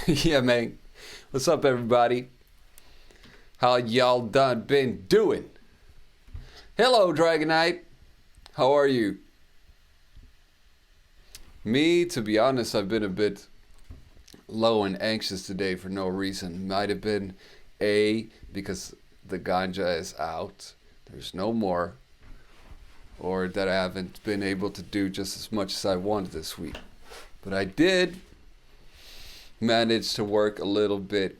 Yeah, man. What's up, everybody? How y'all been doing? Hello, Dragonite. How are you? Me, to be honest, I've been a bit low and anxious today for no reason. Might have been because the ganja is out. There's no more. Or that I haven't been able to do just as much as I wanted this week. But I did manage to work a little bit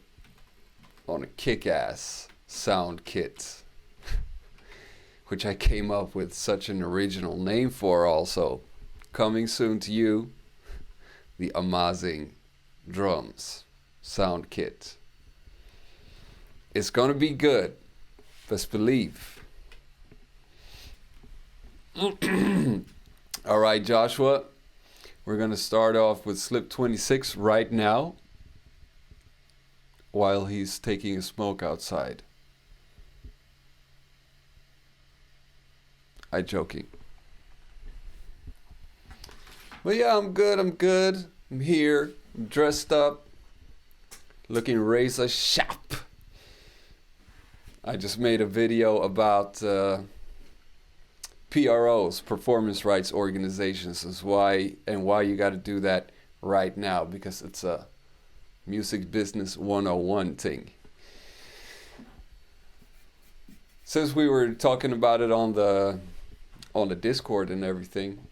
on a kick-ass sound kit, which I came up with such an original name for also. Coming soon to you, the Amazing Drums sound kit. It's gonna be good, best believe. Alright, Joshua, we're gonna start off with Slip 26 right now while he's taking a smoke outside. I'm joking. But yeah, I'm good. I'm here, I'm dressed up, looking razor sharp. I just made a video about PROs, performance rights organizations, is why you got to do that right now, because it's a music business 101 thing. Since we were talking about it on the Discord and everything,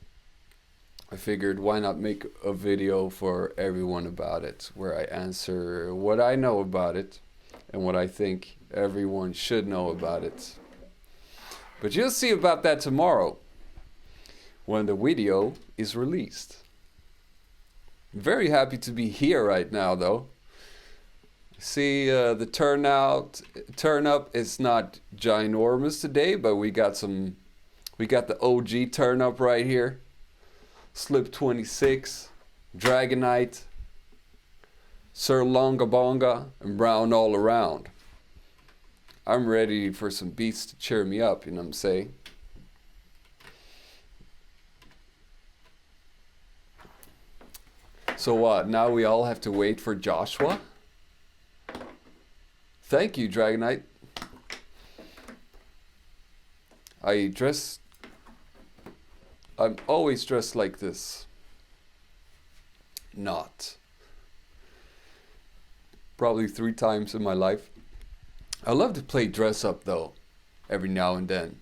I figured why not make a video for everyone about it, where I answer what I know about it and what I think everyone should know about it. But you'll see about that tomorrow when the video is released. Very happy to be here right now, though. See, the turn up is not ginormous today, but we got the OG turn up right here. Slip 26, Dragonite, Sir Longabonga, and Brown all around. I'm ready for some beats to cheer me up, you know what I'm saying? So what, now we all have to wait for Joshua? Thank you, Dragonite. I'm always dressed like this. Not. Probably 3 times in my life. I love to play dress up though, every now and then.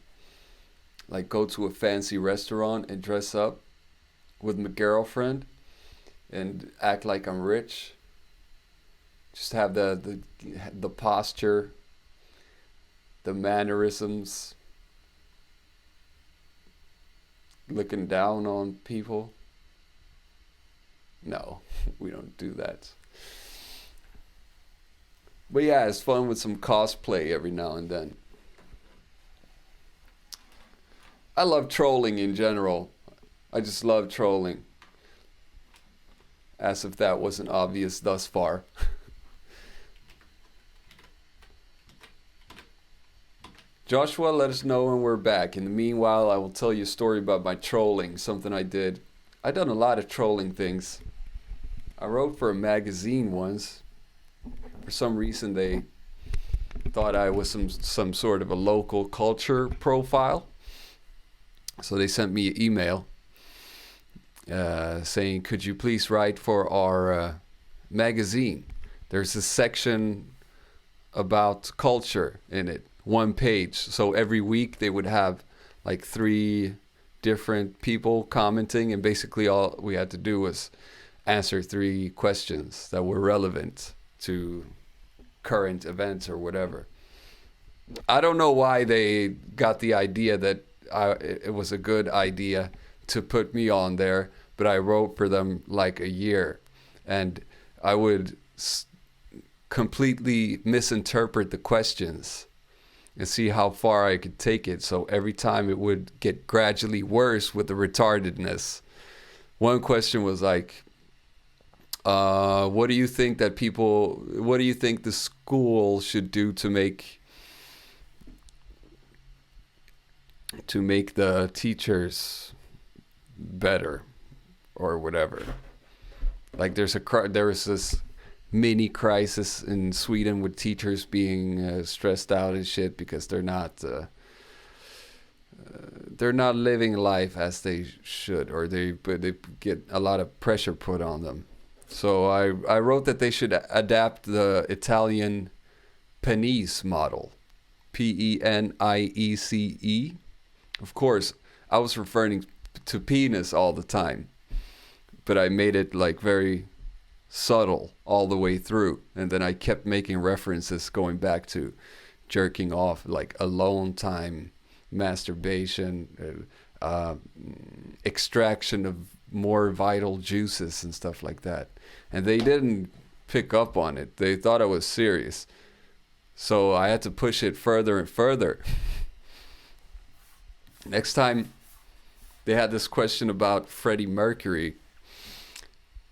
Like go to a fancy restaurant and dress up with my girlfriend and act like I'm rich. Just have the posture, the mannerisms, looking down on people. No, we don't do that. But yeah, it's fun with some cosplay every now and then. I love trolling in general. I just love trolling. As if that wasn't obvious thus far. Joshua, let us know when we're back. In the meanwhile, I will tell you a story about my trolling, something I did. I've done a lot of trolling things. I wrote for a magazine once. For some reason, they thought I was some sort of a local culture profile. So they sent me an email saying, could you please write for our magazine? There's a section about culture in it, 1 page. So every week they would have like 3 different people commenting, and basically all we had to do was answer 3 questions that were relevant to current events or whatever. I don't know why they got the idea that it was a good idea to put me on there, but I wrote for them like a year, and I would completely misinterpret the questions and see how far I could take it. So every time it would get gradually worse with the retardedness. One question was like, what do you think the school should do to make the teachers better or whatever? Like there was this mini crisis in Sweden with teachers being stressed out and shit because they're not living life as they should, or they get a lot of pressure put on them. So I wrote that they should adapt the Italian Penice model, Peniece. Of course, I was referring to penis all the time, but I made it like very subtle all the way through, and then I kept making references going back to jerking off, like alone time, masturbation, extraction of more vital juices and stuff like that. And they didn't pick up on it. They thought I was serious. So I had to push it further and further. Next time they had this question about Freddie Mercury,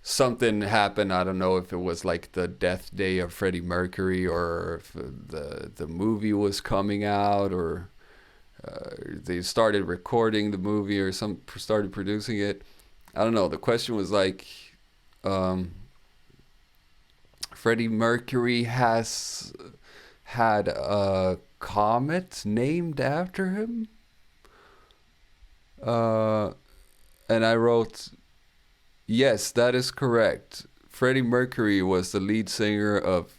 something happened. I don't know if it was like the death day of Freddie Mercury, or if the movie was coming out, or they started recording the movie, or started producing it. I don't know. The question was like, Freddie Mercury has had a comet named after him. And I wrote, yes, that is correct. Freddie Mercury was the lead singer of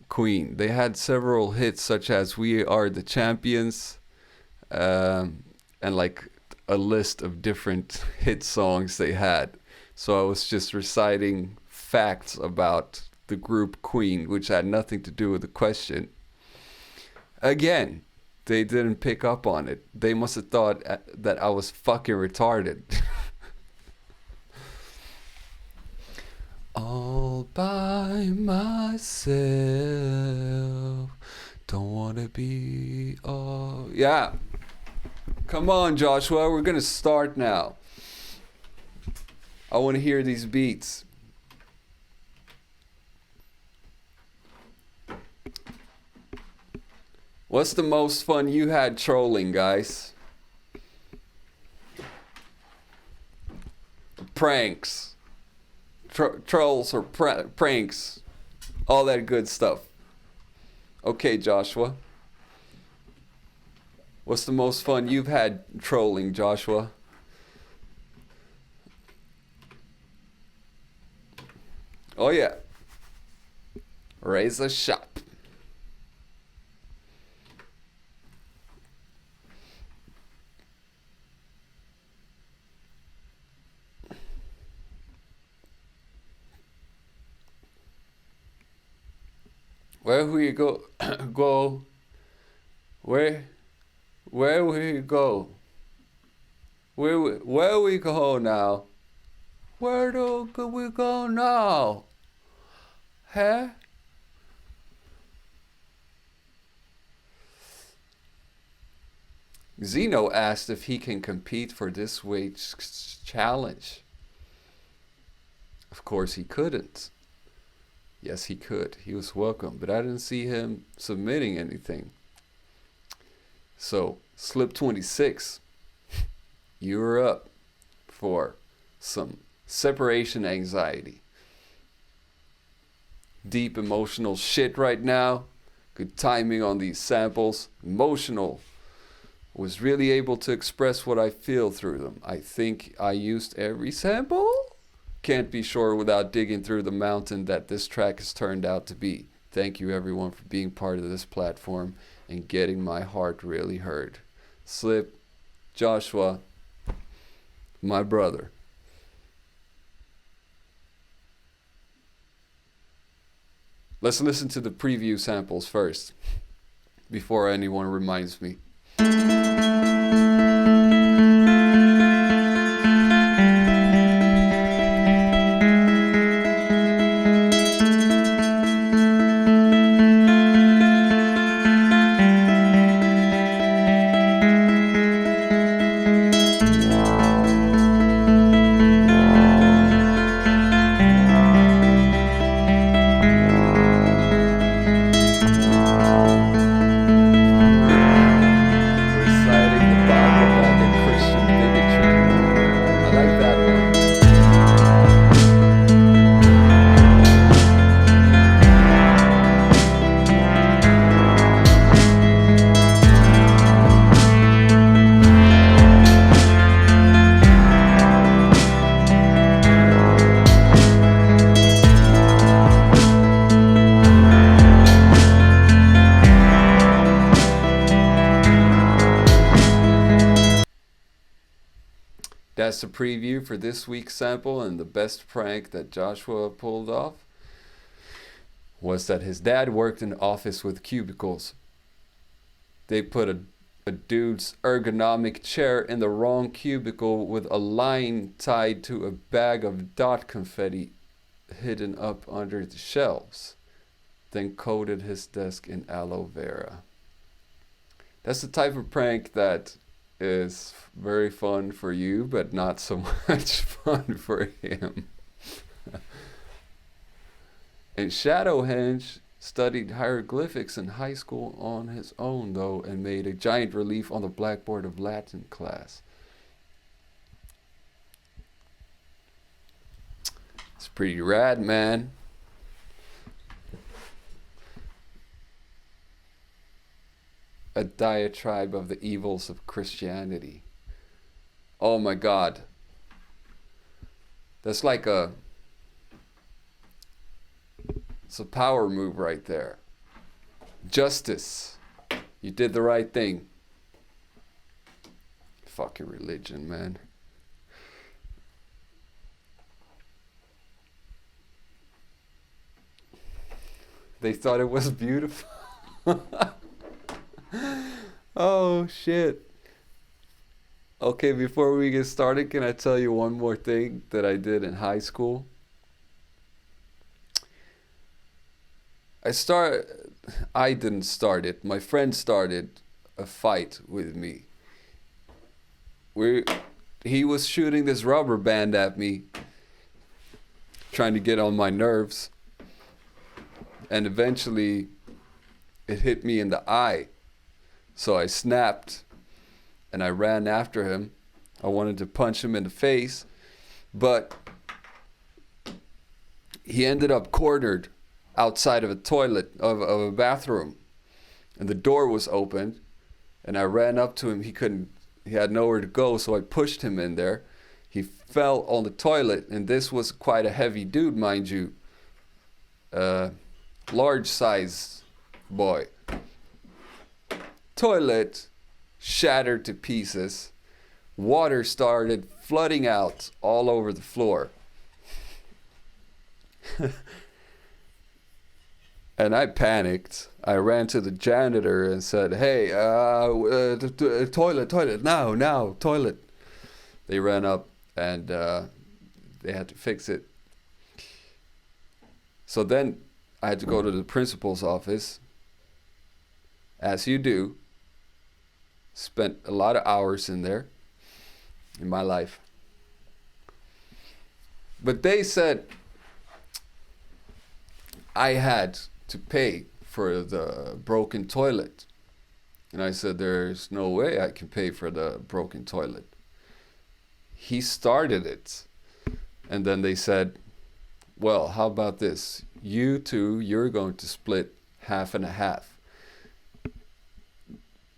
Queen. They had several hits such as We Are the Champions, and like a list of different hit songs they had. So I was just reciting facts about the group Queen, which had nothing to do with the question. Again, they didn't pick up on it. They must have thought that I was fucking retarded. All by myself, don't wanna be all... Yeah. Come on, Joshua, we're gonna start now. I want to hear these beats. What's the most fun you had trolling, guys? Pranks. Trolls or pranks. All that good stuff. Okay, Joshua. What's the most fun you've had trolling, Joshua? Oh yeah. Raise a shot. Where we go? Go? Where we go? Where we go now? Where do we go now? Huh? Zeno asked if he can compete for this week's challenge. Of course he couldn't. Yes, he could. He was welcome, but I didn't see him submitting anything. So, Slip 26, you're up for some separation anxiety. Deep emotional shit right now. Good timing on these samples. Emotional. Was really able to express what I feel through them. I think I used every sample. Can't be sure without digging through the mountain that this track has turned out to be. Thank you everyone for being part of this platform and getting my heart really heard. Slip, Joshua, my brother. Let's listen to the preview samples first, before anyone reminds me. That's the preview for this week's sample, and the best prank that Joshua pulled off was that his dad worked in an office with cubicles. They put a dude's ergonomic chair in the wrong cubicle with a line tied to a bag of dot confetti hidden up under the shelves, then coated his desk in aloe vera. That's the type of prank that is very fun for you, but not so much fun for him. And Shadowhenge studied hieroglyphics in high school on his own, though, and made a giant relief on the blackboard of Latin class. It's pretty rad, man. A diatribe of the evils of Christianity. Oh my God. That's like it's a power move right there. Justice. You did the right thing. Fucking religion, man. They thought it was beautiful. Oh shit. Okay, before we get started, can I tell you one more thing that I did in high school? I didn't start it. My friend started a fight with me. He was shooting this rubber band at me, trying to get on my nerves. And eventually, it hit me in the eye. So I snapped and I ran after him. I wanted to punch him in the face, but he ended up cornered outside of a toilet, of a bathroom. And the door was open, and I ran up to him. He had nowhere to go, so I pushed him in there. He fell on the toilet, and this was quite a heavy dude, mind you. Large size boy. Toilet shattered to pieces. Water started flooding out all over the floor. And I panicked. I ran to the janitor and said, "Hey, toilet, now, toilet." They ran up and they had to fix it. So then I had to go to the principal's office, as you do. Spent a lot of hours in there in my life. But they said I had to pay for the broken toilet. And I said, there's no way I can pay for the broken toilet. He started it. And then they said, well, how about this? You two, you're going to split half and a half.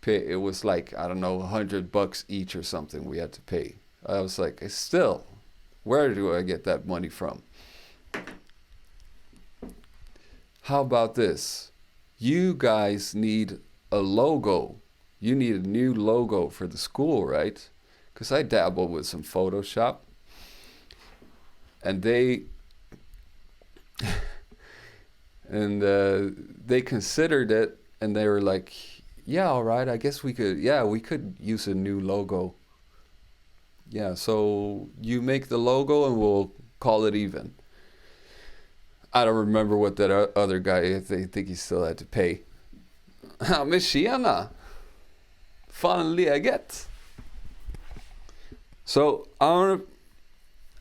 It was like, I don't know, $100 each or something we had to pay. I was like, still, where do I get that money from? How about this? You guys need a logo. You need a new logo for the school, right? Because I dabbled with some Photoshop. And they considered it, and they were like, yeah, all right, I guess we could use a new logo. Yeah, so you make the logo and we'll call it even. I don't remember what that other guy, they think he still had to pay. Men tjena! Fan läget? So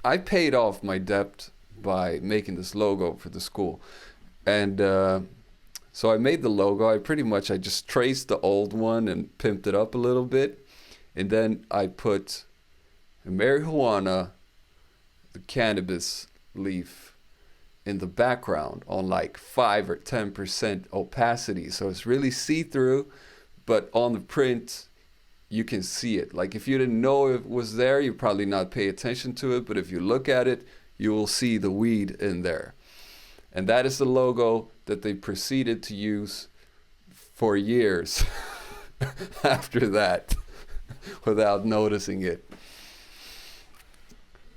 I paid off my debt by making this logo for the school. And so I made the logo. I just traced the old one and pimped it up a little bit. And then I put a marijuana, the cannabis leaf, in the background on like 5 or 10% opacity. So it's really see-through, but on the print, you can see it. Like if you didn't know it was there, you probably not pay attention to it. But if you look at it, you will see the weed in there. And that is the logo that they proceeded to use for years after that without noticing it.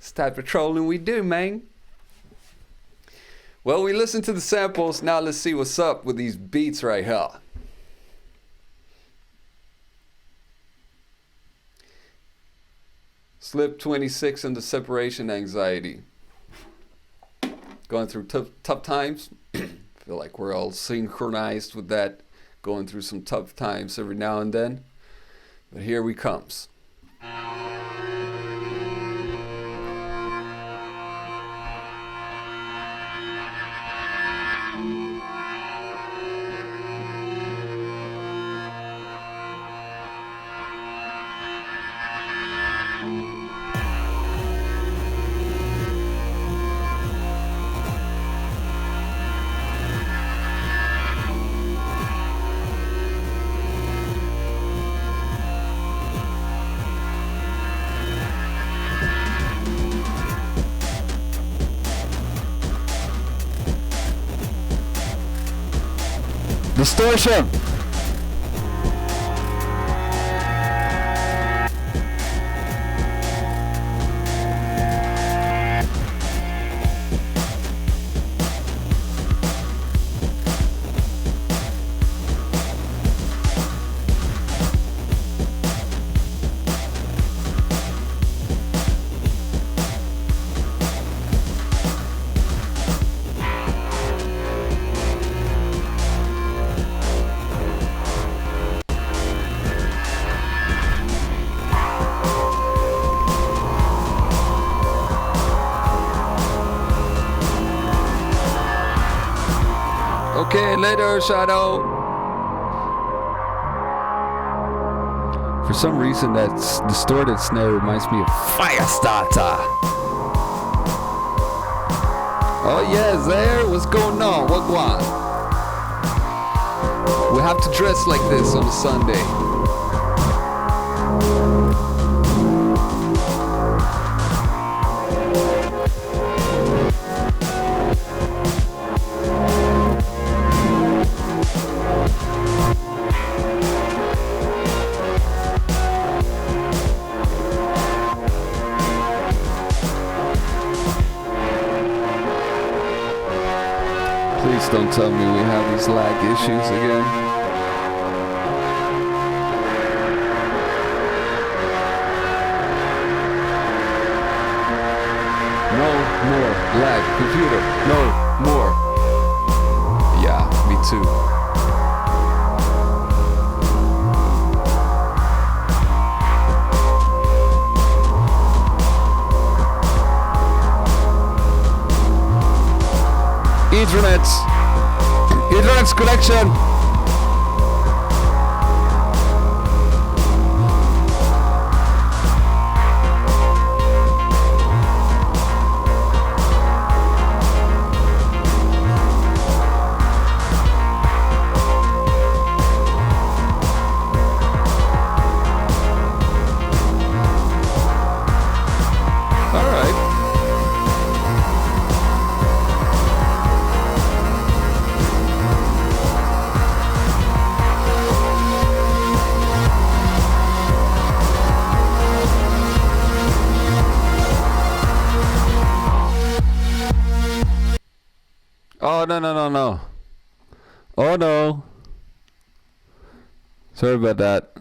It's type of trolling we do, man. Well, we listened to the samples. Now let's see what's up with these beats right here. Slip 26 and the separation anxiety. Going through tough times. Feel like we're all synchronized with that. Going through some tough times every now and then. But here we comes. Distortion. Okay, later, Shadow. For some reason, that distorted snare reminds me of Firestarter. Oh yes, there. What's going on? What going? We have to dress like this on a Sunday. Please don't tell me we have these lag issues again. No more lag, computer. No more. Yeah, me too. Ethernet's connection. Oh, no. Oh, no. Sorry about that.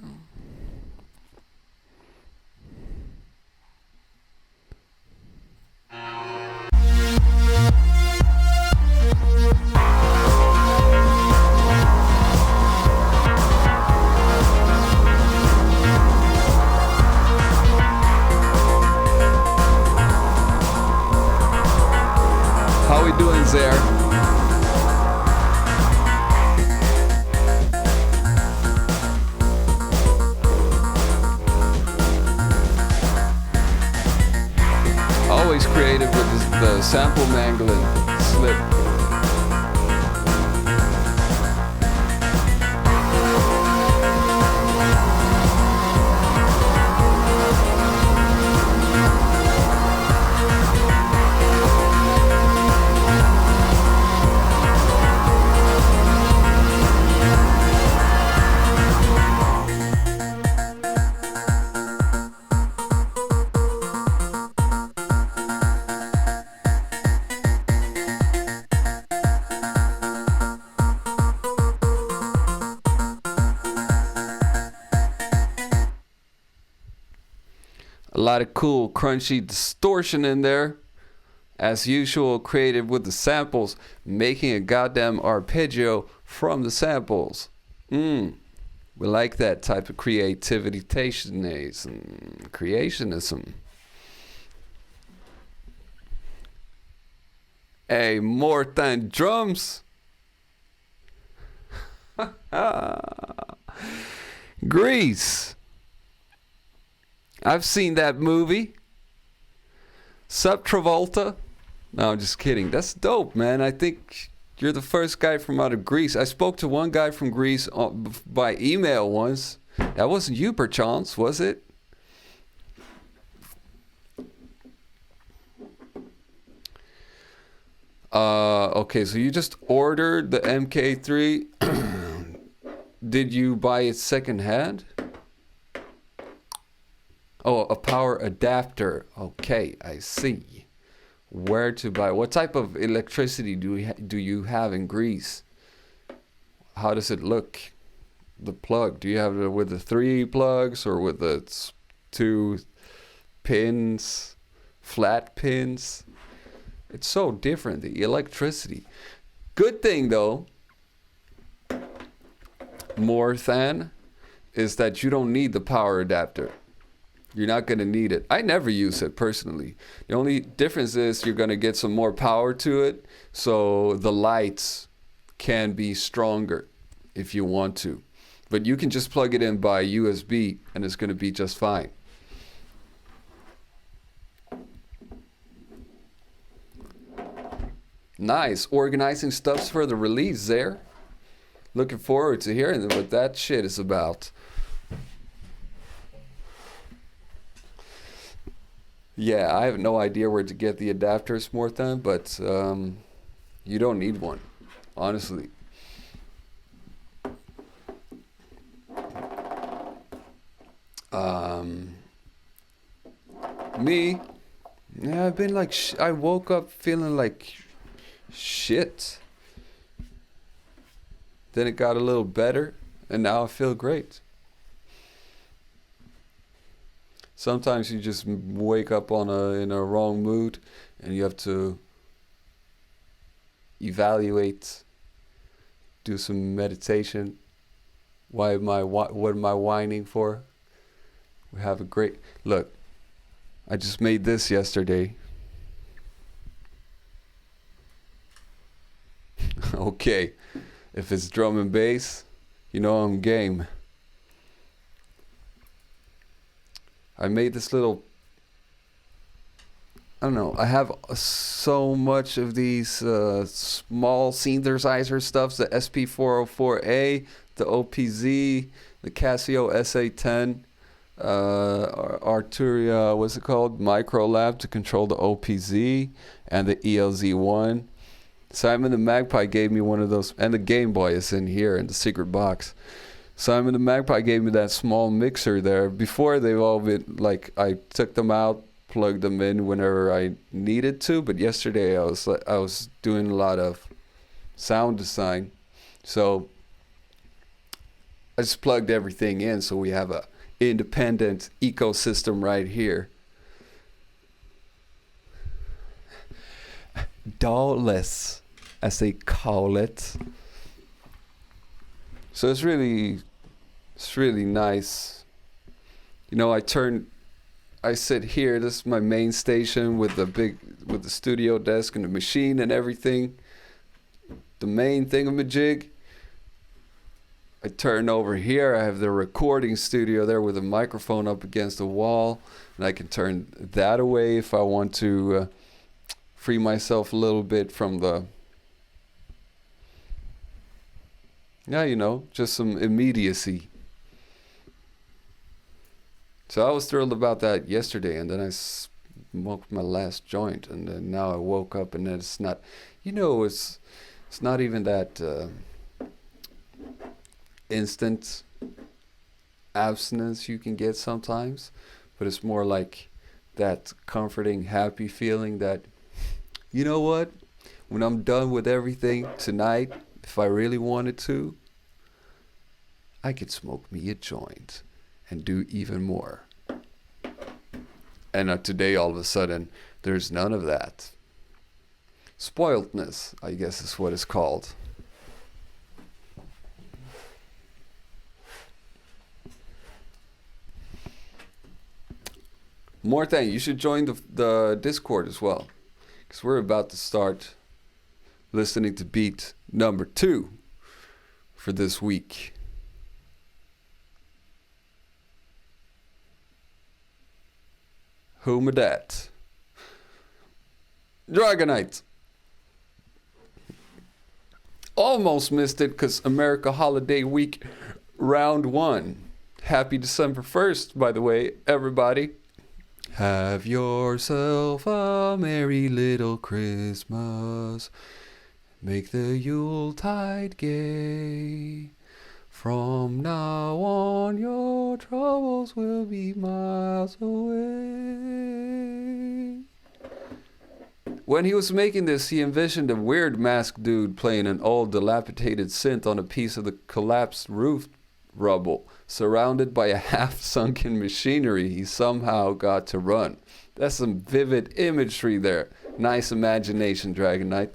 How we doing there? Always creative with the sample mangling slip. A lot of cool, crunchy distortion in there. As usual, created with the samples, making a goddamn arpeggio from the samples. We like that type of creationism. Hey, more than drums. Grease. I've seen that movie. Sup, Travolta? No, I'm just kidding. That's dope, man. I think you're the first guy from out of Greece. I spoke to one guy from Greece by email once. That wasn't you, perchance, was it? Okay, so you just ordered the MK3. Did you buy it secondhand? Oh, a power adapter. Okay, I see. Where to buy? What type of electricity do you have in Greece? How does it look? The plug. Do you have it with the 3 plugs or with the 2 pins, flat pins? It's so different, the electricity. Good thing though, more than, is that you don't need the power adapter. You're not going to need it. I never use it personally. The only difference is you're going to get some more power to it, so the lights can be stronger if you want to. But you can just plug it in by USB and it's going to be just fine. Nice. Organizing stuffs for the release there. Looking forward to hearing what that shit is about. Yeah, I have no idea where to get the adapters, Morthan, but you don't need one, honestly. Me, yeah, I've been like, I woke up feeling like shit. Then it got a little better, and now I feel great. Sometimes you just wake up in a wrong mood, and you have to evaluate, do some meditation. What am I whining for? We have a great look. I just made this yesterday. Okay, if it's drum and bass, you know I'm game. I made this little, I don't know, I have so much of these small synthesizer stuffs, the SP404A, the OPZ, the Casio SA10, Arturia, what's it called? Microlab to control the OPZ, and the ELZ1. Simon the Magpie gave me one of those, and the Game Boy is in here in the secret box. Simon the Magpie gave me that small mixer there. Before they've all been like, I took them out, plugged them in whenever I needed to. But yesterday I was doing a lot of sound design, so I just plugged everything in. So we have a independent ecosystem right here. DAW-less, as they call it. So it's really nice. You know, I sit here, this is my main station with the studio desk and the machine and everything. The main thingamajig. I turn over here, I have the recording studio there with a microphone up against the wall, and I can turn that away if I want to free myself a little bit from the, yeah, you know, just some immediacy. So I was thrilled about that yesterday, and then I smoked my last joint, and then now I woke up, and it's not, you know, it's not even that instant abstinence you can get sometimes, but it's more like that comforting, happy feeling that, you know what, when I'm done with everything tonight, if I really wanted to, I could smoke me a joint and do even more. And today, all of a sudden, there's none of that. Spoiledness, I guess is what it's called. More thing, you should join the Discord as well. Because we're about to start listening to beat number 2 for this week. Whom dat? Dragonite. Almost missed it because America Holiday Week round 1. Happy December 1st, by the way, everybody. Have yourself a merry little Christmas. Make the Yuletide gay. From now on, your troubles will be miles away. When he was making this, he envisioned a weird masked dude playing an old dilapidated synth on a piece of the collapsed roof rubble, surrounded by a half-sunken machinery he somehow got to run. That's some vivid imagery there. Nice imagination, Dragonite.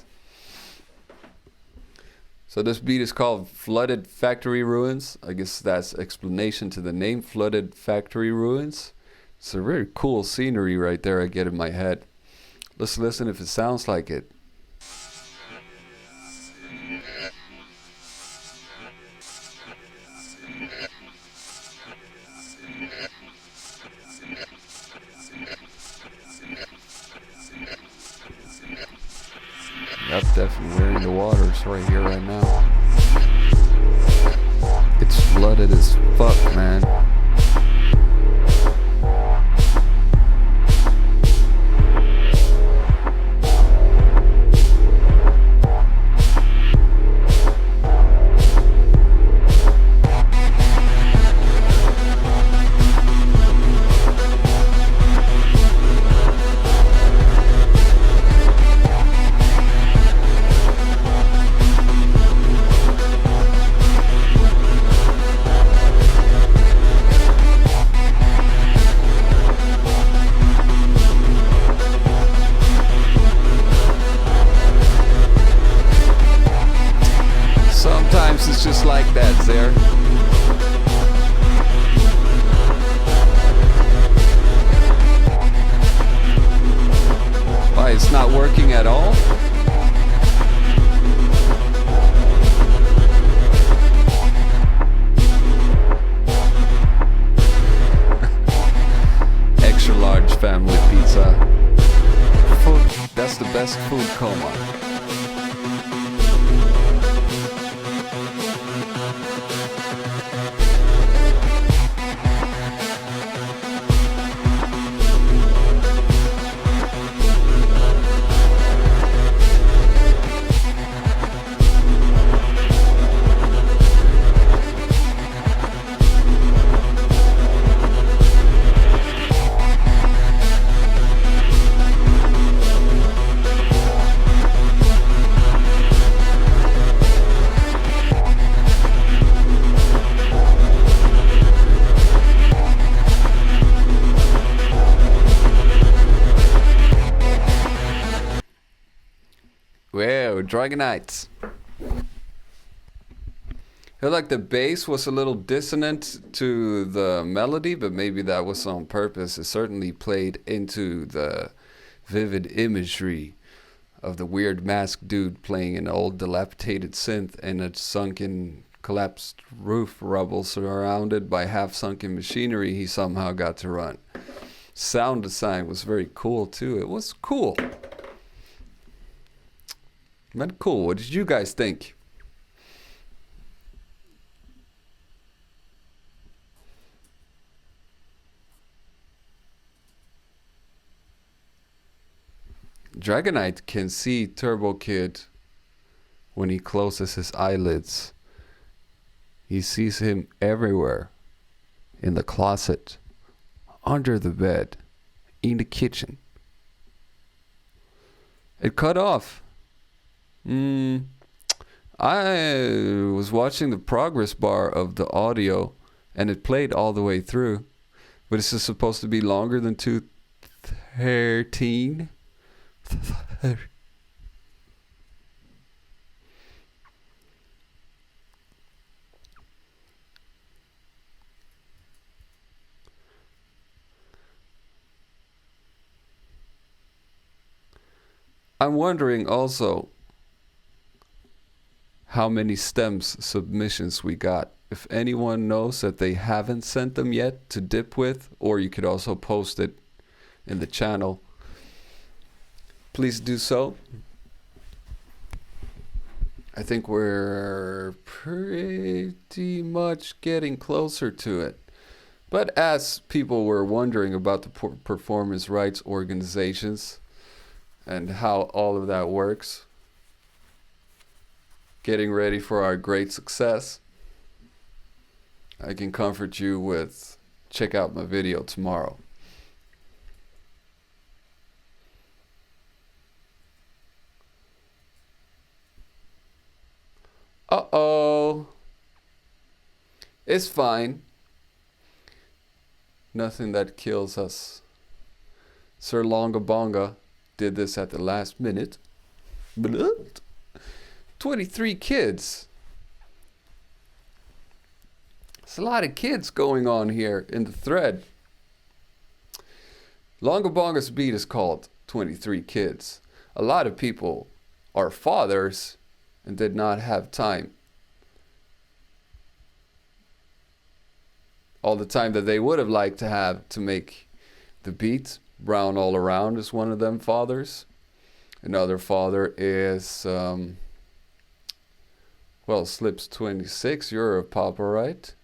So this beat is called Flooded Factory Ruins. I guess that's explanation to the name, Flooded Factory Ruins. It's a very cool scenery right there I get in my head. Let's listen if it sounds like it. Yep, definitely we're in the waters right here, right now. It's flooded as fuck, man. It's just like that, Zer. Why, it's not working at all? Extra large family pizza. Food, that's the best food coma. Wow, Dragonites. I feel like the bass was a little dissonant to the melody, but maybe that was on purpose. It certainly played into the vivid imagery of the weird masked dude playing an old dilapidated synth in a sunken, collapsed roof rubble surrounded by half-sunken machinery he somehow got to run. Sound design was very cool too. It was cool. Man, cool. What did you guys think? Dragonite can see Turbo Kid when he closes his eyelids. He sees him everywhere. In the closet, under the bed, in the kitchen. It cut off. I was watching the progress bar of the audio and it played all the way through. But this is supposed to be longer than 2 13. I'm wondering also how many stems submissions we got. If anyone knows that they haven't sent them yet to dip with, or you could also post it in the channel, please do so. I think we're pretty much getting closer to it. But as people were wondering about the performance rights organizations and how all of that works, getting ready for our great success, I can comfort you with check out my video tomorrow. Uh-oh. It's fine. Nothing that kills us. Sir Longabonga did this at the last minute. 23 kids. There's a lot of kids going on here in the thread. Longabonga's beat is called 23 Kids. A lot of people are fathers and did not have time. All the time that they would have liked to have to make the beat. Brown All Around is one of them fathers. Another father is, well, Slips 26. You're a papa, right?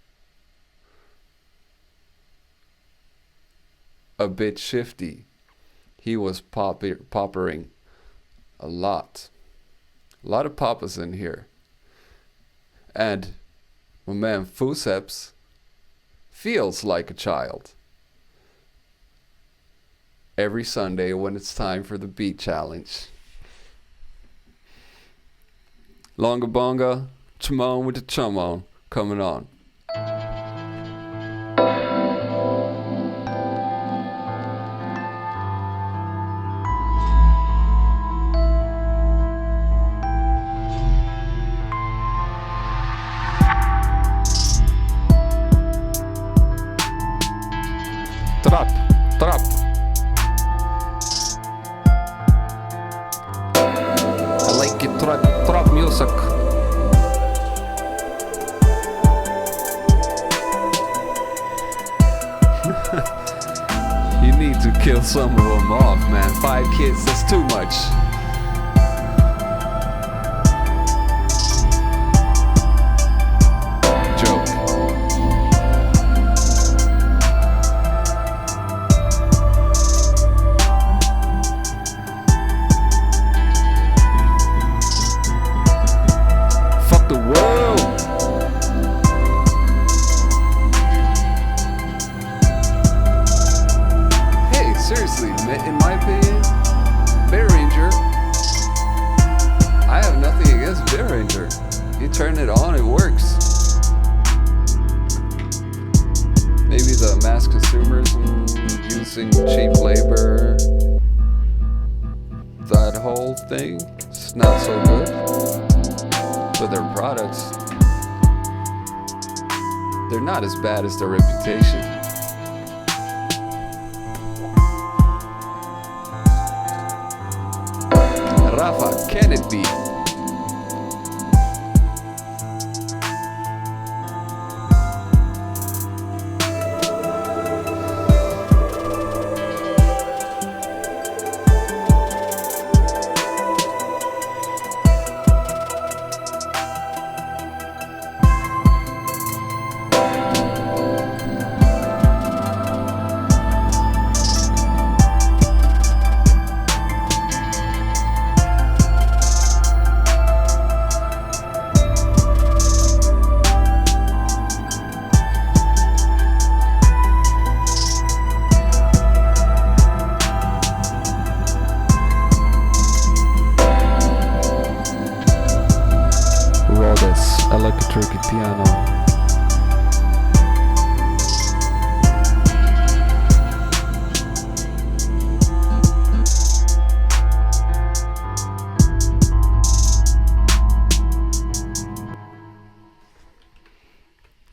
A bit shifty. He was poppering a lot. A lot of papas in here. And my man Fuseps feels like a child. Every Sunday when it's time for the beat challenge. Longabonga, Chumon with the Chumon coming on. Trap. I like it, trap music. You need to kill some of them off, man. 5 kids, that's too much. Seriously, in my opinion, Bear Ranger, I have nothing against Bear Ranger. You turn it on, it works. Maybe the mass consumerism, using cheap labor, that whole thing, it's not so good. But their products, they're not as bad as their reputation. Rafa, can it be? Electric piano.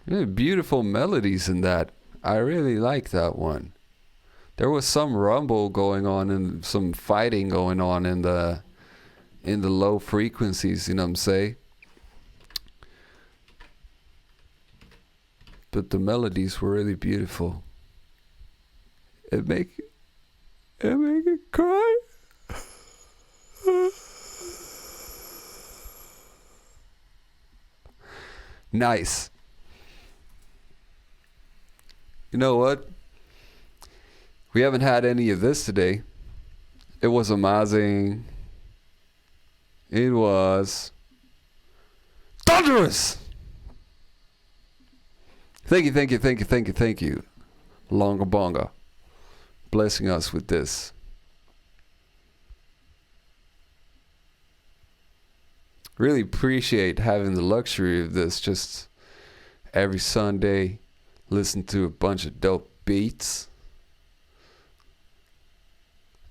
Really beautiful melodies in that. I really like that one. There was some rumble going on and some fighting going on in the low frequencies, you know what I'm saying? But the melodies were really beautiful. It make it cry. Nice. You know what? We haven't had any of this today. It was amazing. It was thunderous. Thank you. Longa Bonga. Blessing us with this. Really appreciate having the luxury of this. Just every Sunday, listen to a bunch of dope beats.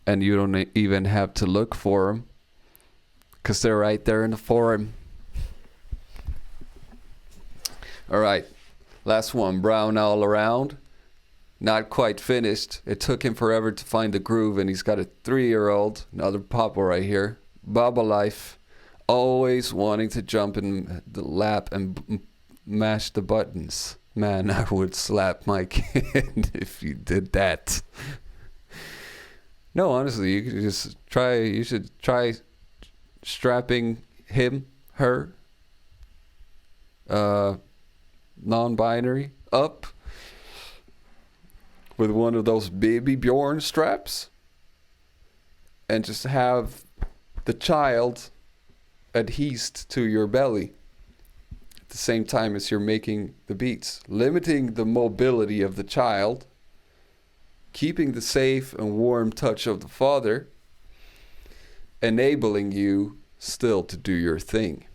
And you don't even have to look for them, because they're right there in the forum. All right. Last one, Brown All Around. Not quite finished. It took him forever to find the groove, and he's got a 3-year-old, another papa right here. Baba Life, always wanting to jump in the lap and mash the buttons. Man, I would slap my kid if you did that. No, honestly, you should try strapping him, her, non-binary up with one of those baby Bjorn straps and just have the child adhesed to your belly at the same time as you're making the beats, limiting the mobility of the child, keeping the safe and warm touch of the father, enabling you still to do your thing.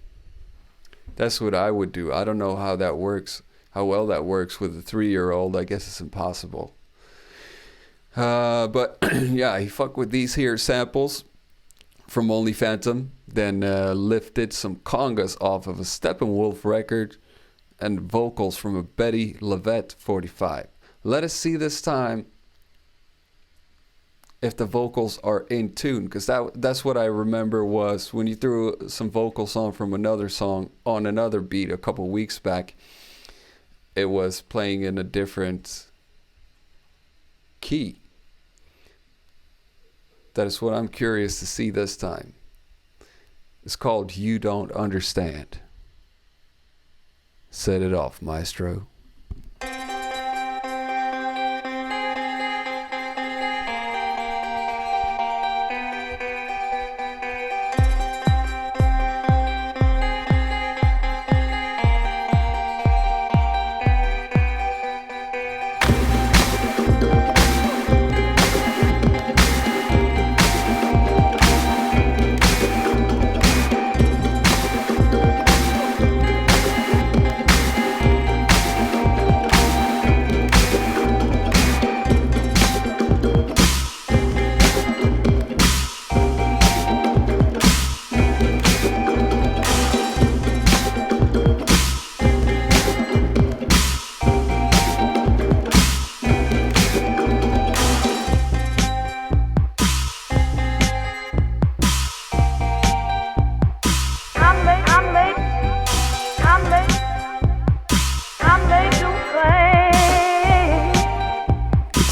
That's what I would do. I don't know how that works, how well that works with a 3-year-old. I guess it's impossible. But yeah, he fucked with these here samples from Only Phantom, then lifted some congas off of a Steppenwolf record and vocals from a Betty Lavette 45. Let us see this time if the vocals are in tune, because that's what I remember was when you threw some vocals on from another song on another beat a couple weeks back, it was playing in a different key. That is what I'm curious to see this time. It's called You Don't Understand. Set it off, maestro.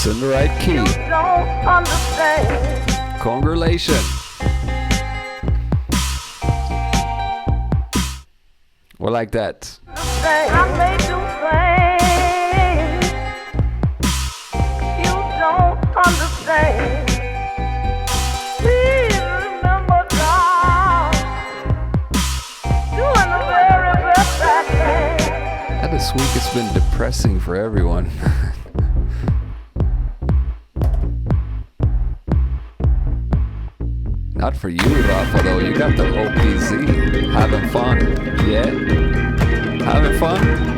In the right key. You don't understand. Congratulations. Well, like that. I made you think. You don't understand. Please remember, God, doing the very best I can. And this week it's been depressing for everyone. Not for you, Rafa, though. You got the OPZ. Having fun. Yeah? Having fun?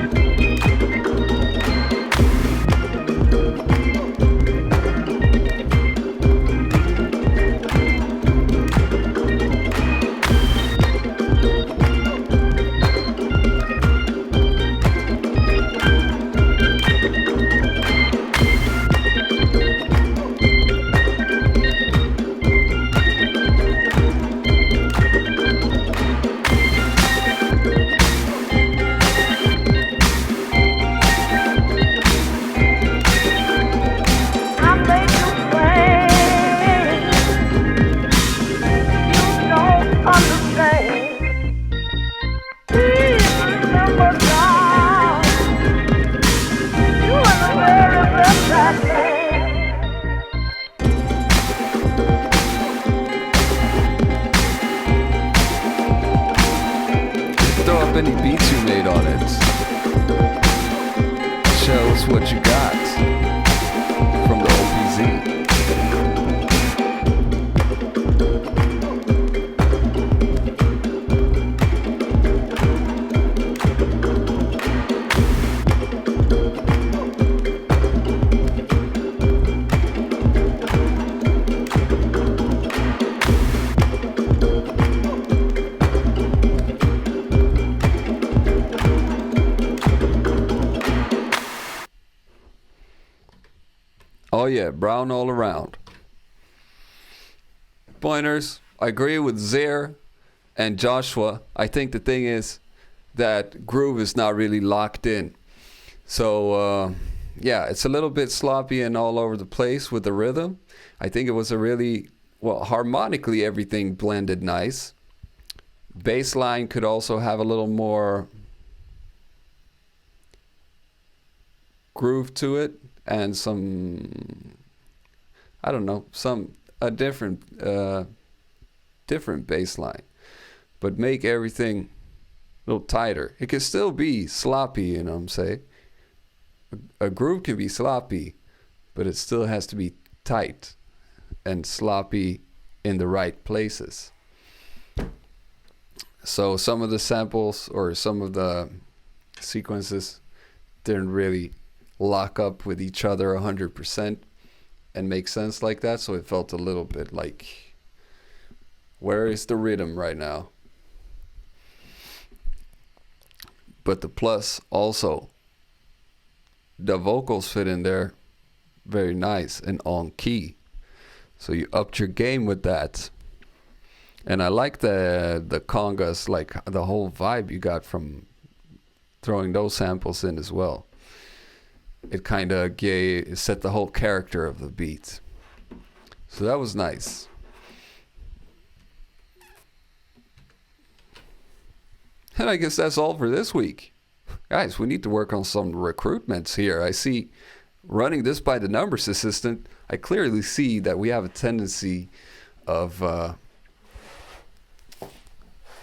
us what you got from the OPZ. Oh yeah, brown all around. Pointers, I agree with Zaire and Joshua. I think the thing is that groove is not really locked in. So yeah, it's a little bit sloppy and all over the place with the rhythm. I think it was a really, well, harmonically everything blended nice. Bass line could also have a little more groove to it. And some, I don't know, a different bass line, but make everything a little tighter. It can still be sloppy, you know what I'm saying? A groove can be sloppy, but it still has to be tight and sloppy in the right places. So some of the samples or some of the sequences didn't really lock up with each other 100% and make sense like that, so it felt a little bit like, where is the rhythm right now? But the plus also, the vocals fit in there very nice and on key, so you upped your game with that. And I like the congas, like the whole vibe you got from throwing those samples in as well. It kind of set the whole character of the beat. So that was nice. And I guess that's all for this week. Guys, we need to work on some recruitments here. I see, running this by the numbers assistant, I clearly see that we have a tendency of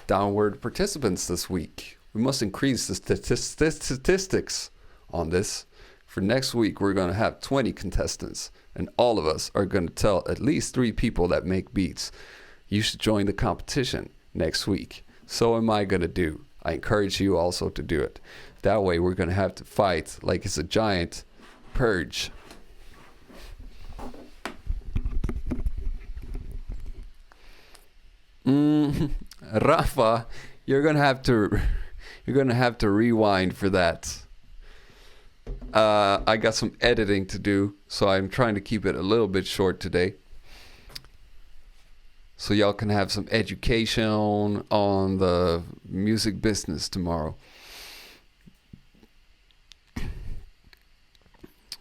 downward participants this week. We must increase the statistics on this. For next week, we're going to have 20 contestants, and all of us are going to tell at least 3 people that make beats, you should join the competition next week. So am I going to do. I encourage you also to do it. That way, we're going to have to fight like it's a giant purge. Rafa, you're going to have to rewind for that. I got some editing to do, so I'm trying to keep it a little bit short today. So y'all can have some education on the music business tomorrow.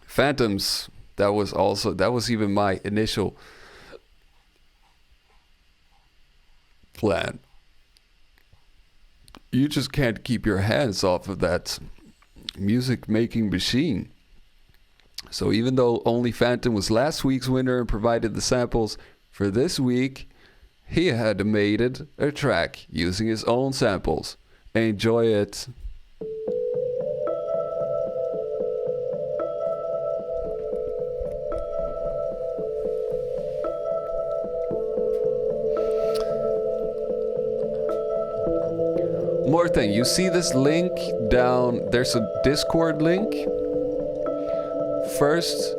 Phantoms, that was even my initial plan. You just can't keep your hands off of that music making machine. So even though only Phantom was last week's winner and provided the samples for this week, he had made it a track using his own samples. Enjoy it. More thing, you see this link down, there's a Discord link. First,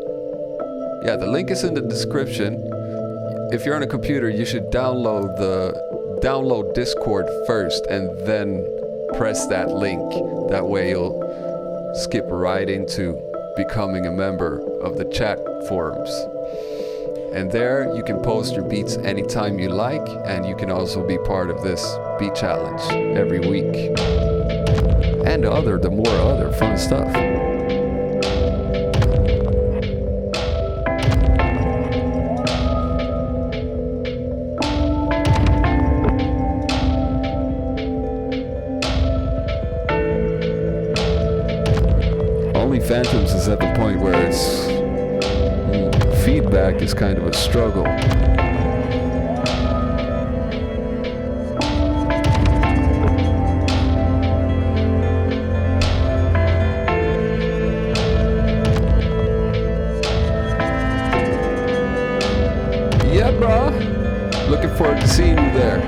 yeah, the link is in the description. If you're on a computer, you should download Discord first and then press that link. That way you'll skip right into becoming a member of the chat forums. And there you can post your beats anytime you like, and you can also be part of this beat challenge every week. And the more other fun stuff. Only Phantoms is at the point where it's feedback is kind of a struggle. forward to seeing you there.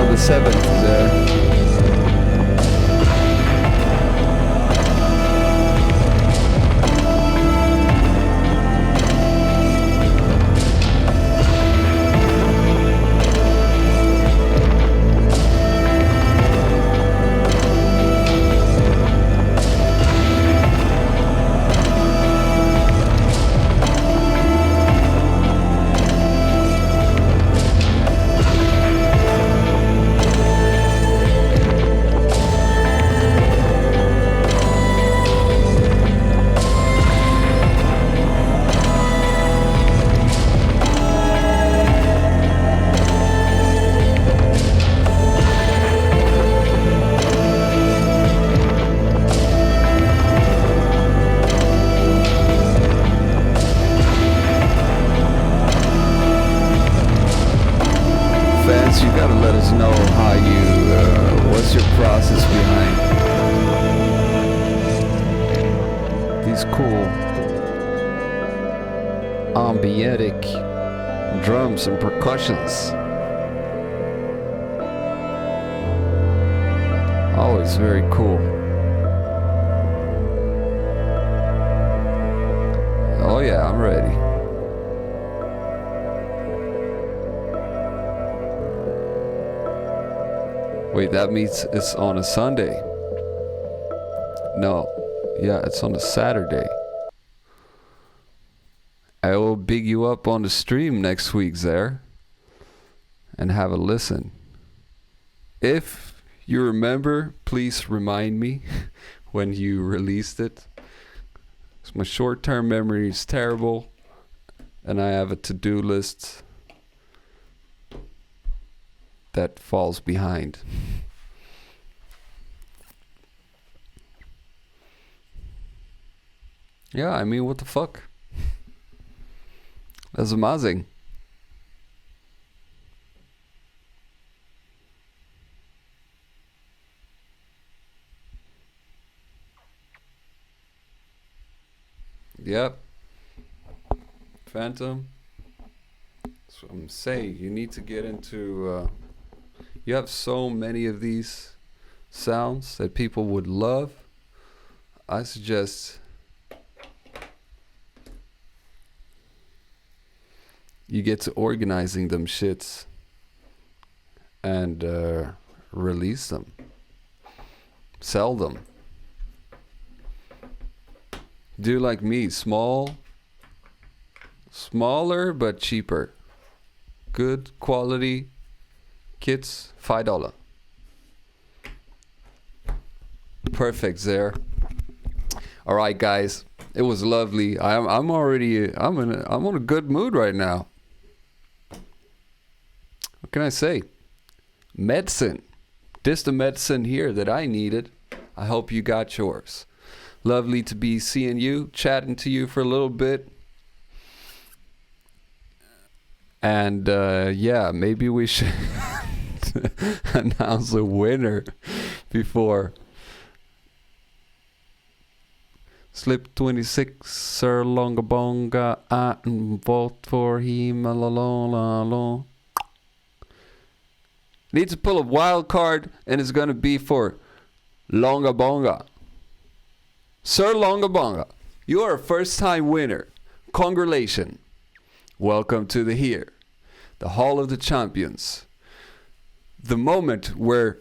The 7th there. You gotta let us know how you, what's your process behind these cool ambientic drums and percussions. Always very cool. Oh yeah, I'm ready. Wait, that means it's on a Sunday. No, yeah, it's on a Saturday. I will big you up on the stream next week there and have a listen. If you remember, please remind me when you released it. 'Cause my short-term memory is terrible and I have a to-do list that falls behind. Yeah, I mean, what the fuck? That's amazing. Yep. Phantom. That's what I'm saying. You need to get into... you have so many of these sounds that people would love. I suggest you get to organizing them shits and release them. Sell them. Do like me, smaller but cheaper. Good quality kits, $5. Perfect there. All right, guys, it was lovely. I'm on a good mood right now. What can I say? Medicine. This the medicine here that I needed. I hope you got yours. Lovely to be seeing you, chatting to you for a little bit. And yeah, maybe we should announce a winner before. Slip 26, Sir Longabonga, and vote for him. Need to pull a wild card, and it's gonna be for Longabonga. Sir Longabonga, you are a first-time winner. Congratulations. Welcome to the here, the Hall of the Champions. The moment where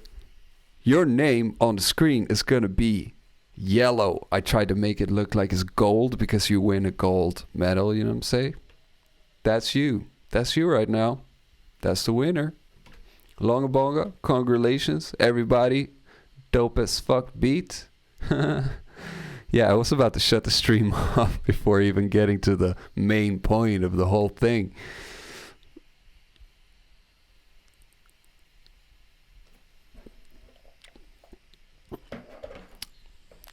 Your name on the screen is gonna be yellow. I tried to make it look like it's gold because you win a gold medal, you know what I'm saying? That's you. That's you right now. That's the winner. Longabonga, congratulations, everybody. Dope as fuck beat. Yeah, I was about to shut the stream off before even getting to the main point of the whole thing.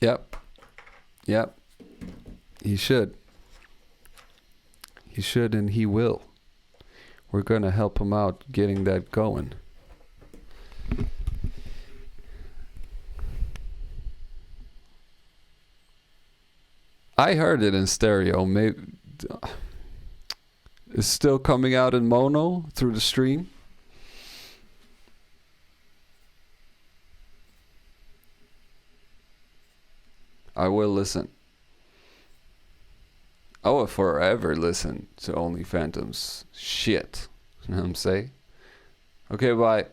Yep. Yep. He should. He should and he will. We're going to help him out getting that going. I heard it in stereo. Maybe it's still coming out in mono through the stream. I will listen. I will forever listen to Only Phantoms shit. You know what I'm saying? Okay, bye.